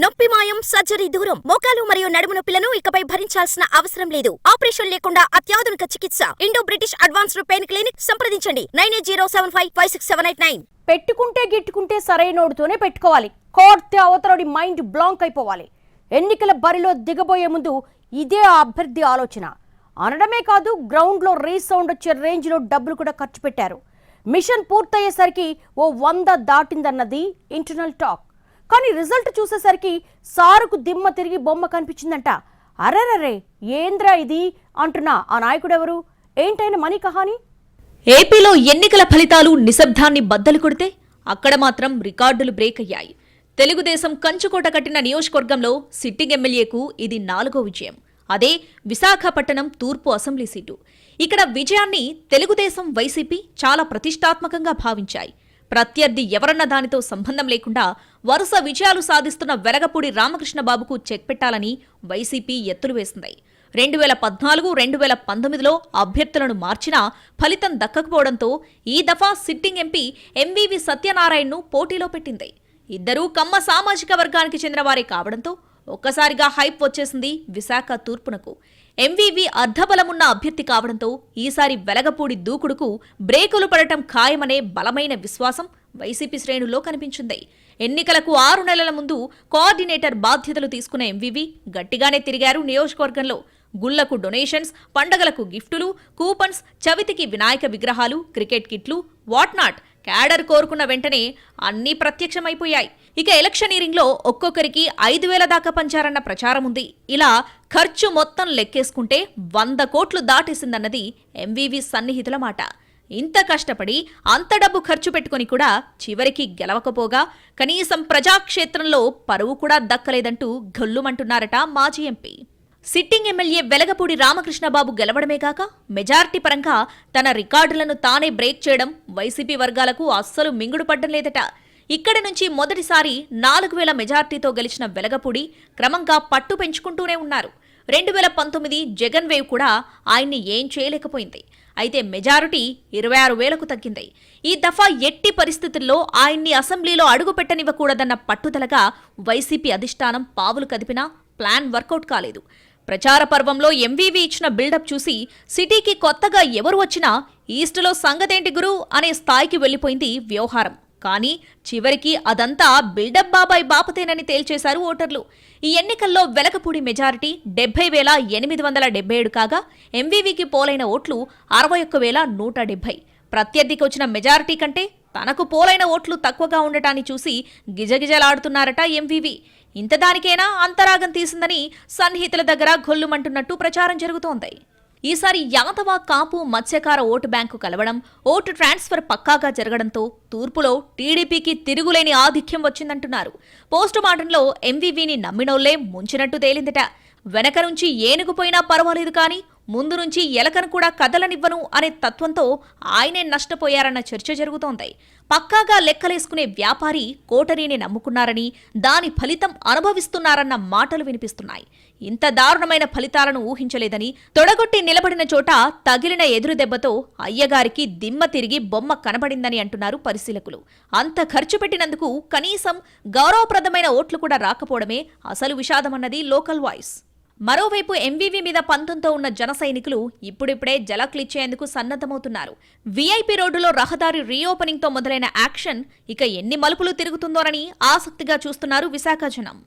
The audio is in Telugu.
నొప్పి మాయం, సర్జరీ దూరం. మోకాలు మరియు నడుము నొప్పులను ఇకపై భరించాల్సిన అవసరం లేదు. ఆపరేషన్ లేకుండా అత్యాధునిక చికిత్స. Indo British advanced pain clinic సంప్రదించండి 9807556789. పెట్టుకుంటే గిట్టుకుంటే సరైనోడితోనే పెట్టుకోవాలి. కోర్తే అవతలడి మైండ్ బ్లాంక్ అయిపోవాలి. ఎన్నికల బరిలో దిగబోయే ముందు ఇదే ఆ అభ్యర్థి ఆలోచన. అనడమే కాదు, గ్రౌండ్లో రీసౌండ్ వచ్చే రేంజ్లో డబ్బులు కూడా ఖర్చు పెట్టారు. మిషన్ పూర్తయ్యేసరికి ఓ 100 దాటిందన్నది ఇంటర్నల్ టాక్. కానీ రిజల్ట్ చూసేసరికి సారుకు దిమ్మ తిరిగి బొమ్మ కనిపించిందంట. అరెరరే, ఏంద్రా ఇది అంటున్నా ఆ నాయకుడెవరు? ఏంటైన మనీ కహాని? ఏపీలో ఎన్నికల ఫలితాలు నిశ్శబ్దాన్ని బద్దలు కొడితే అక్కడ మాత్రం రికార్డులు బ్రేక్ అయ్యాయి. తెలుగుదేశం కంచుకోట కట్టిన నియోజకవర్గంలో సిట్టింగ్ ఎమ్మెల్యేకు ఇది 4వ విజయం. అదే విశాఖపట్నం తూర్పు అసెంబ్లీ సీటు. ఇక్కడ విజయాన్ని తెలుగుదేశం, వైసీపీ చాలా ప్రతిష్టాత్మకంగా భావించాయి. ప్రత్యర్థి ఎవరన్న దానితో సంబంధం లేకుండా వరుస విజయాలు సాధిస్తున్న వెలగపూడి రామకృష్ణబాబుకు చెక్ పెట్టాలని వైసీపీ ఎత్తులు వేసింది. 2014, 2019లో అభ్యర్థులను మార్చినా ఫలితం దక్కకపోవడంతో ఈ దఫా సిట్టింగ్ ఎంపీ ఎంవీవీ సత్యనారాయణను పోటీలో పెట్టింది. ఇద్దరూ కమ్మ సామాజిక వర్గానికి చెందినవారే కావడంతో ఒక్కసారిగా హైప్ వచ్చేసింది విశాఖ తూర్పునకు. ఎంవీవీ అర్ధబలమున్న అభ్యర్థి కావడంతో ఈసారి వెలగపూడి దూకుడుకు బ్రేకులు పడటం ఖాయమనే బలమైన విశ్వాసం వైసీపీ శ్రేణుల్లో కనిపించింది. ఎన్నికలకు 6 నెలల ముందు కోఆర్డినేటర్ బాధ్యతలు తీసుకున్న ఎంవీవీ గట్టిగానే తిరిగారు నియోజకవర్గంలో. గుళ్లకు డొనేషన్స్, పండగలకు గిఫ్టులు, కూపన్స్, చవితికి వినాయక విగ్రహాలు, క్రికెట్ కిట్లు, వాట్నాట్ క్యాడర్ కోరుకున్న వెంటనే అన్నీ ప్రత్యక్షమైపోయాయి. ఇక ఎలక్షనీరింగ్లో ఒక్కొక్కరికి 5,000 దాకా పంచారన్న ప్రచారం ఉంది. ఇలా ఖర్చు మొత్తం లెక్కేసుకుంటే 100 కోట్లు దాటేసిందన్నది ఎంవీవీ సన్నిహితుల మాట. ఇంత కష్టపడి అంత డబ్బు ఖర్చు పెట్టుకుని కూడా చివరికి గెలవకపోగా కనీసం ప్రజాక్షేత్రంలో పరువు కూడా దక్కలేదంటూ గొల్లుమంటున్నారట మాజీ MP. Sitting MLA Velagapudi Ramakrishna Babu గెలవడమే కాక మెజార్టీ పరంగా తన రికార్డులను తానే బ్రేక్ చేయడం వైసీపీ వర్గాలకు అస్సలు మింగుడు పడ్డం లేదట. ఇక్కడి నుంచి మొదటిసారి 4,000 మెజార్టీతో గెలిచిన వెలగపూడి క్రమంగా పట్టు పెంచుకుంటూనే ఉన్నారు. 2019 జగన్ వేవ్ కూడా ఆయన్ని ఏం చేయలేకపోయింది. అయితే మెజారిటీ 26,000కు తగ్గింది. ఈ దఫా ఎట్టి పరిస్థితుల్లో ఆయన్ని అసెంబ్లీలో అడుగుపెట్టనివ్వకూడదన్న పట్టుదలగా వైసీపీ అధిష్టానం పావులు కదిపినా ప్లాన్ వర్కౌట్ కాలేదు. ప్రచార పర్వంలో ఎంవీవీ ఇచ్చిన బిల్డప్ చూసి సిటీకి కొత్తగా ఎవరు వచ్చినా ఈస్టులో సంగతేంటి గురు అనే స్థాయికి వెళ్లిపోయింది వ్యవహారం. కానీ చివరికి అదంతా బిల్డప్ బాబాయ్ బాపతేనని తేల్చేశారు ఓటర్లు. ఈ ఎన్నికల్లో వెలగపూడి మెజారిటీ 70,877 కాగా ఎంవీవీకి పోలైన ఓట్లు 61,170. ప్రత్యర్థికి వచ్చిన మెజారిటీ కంటే తనకు పోలైన ఓట్లు తక్కువగా ఉండటాన్ని చూసి గిజగిజలాడుతున్నారట ఎంవీవీ. ఇంతదానికైనా అంతరాగం తీసిందని సన్నిహితుల దగ్గర గొల్లుమంటున్నట్టు ప్రచారం జరుగుతోంది. ఈసారి యాదవ, కాపు, మత్స్యకార ఓటు బ్యాంకు కలవడం, ఓటు ట్రాన్స్ఫర్ పక్కాగా జరగడంతో తూర్పులో టీడీపీకి తిరుగులేని ఆధిక్యం వచ్చిందంటున్నారు. పోస్టుమార్టంలో ఎంవీవీని నమ్మినోళ్లే ముంచినట్టు తేలిందట. వెనక నుంచి ఏనుగుపోయినా పర్వాలేదు కానీ ముందు నుంచి ఎలకను కూడా కదలనివ్వను అనే తత్వంతో ఆయనే నష్టపోయారన్న చర్చ జరుగుతోంది. పక్కాగా లెక్కలేసుకునే వ్యాపారి కోటరీని నమ్ముకున్నారని, దాని ఫలితం అనుభవిస్తున్నారన్న మాటలు వినిపిస్తున్నాయి. ఇంత దారుణమైన ఫలితాలను ఊహించలేదని, తొడగొట్టి నిలబడిన చోట తగిలిన ఎదురు దెబ్బతో అయ్యగారికి దిమ్మ తిరిగి బొమ్మ కనబడిందని అంటున్నారు పరిశీలకులు. అంత ఖర్చు పెట్టినందుకు కనీసం గౌరవప్రదమైన ఓట్లు కూడా రాకపోవడమే అసలు విషాదమన్నది లోకల్ వాయిస్. మరోవైపు ఎంవీవీ మీద పంతంతో ఉన్న జన సైనికులు ఇప్పుడిప్పుడే జలక్లిచ్చేందుకు సన్నద్ధమవుతున్నారు. వీఐపీ రోడ్డులో రహదారి రీఓపెనింగ్తో మొదలైన యాక్షన్ ఇక ఎన్ని మలుపులు తిరుగుతుందోనని ఆసక్తిగా చూస్తున్నారు విశాఖ జనం.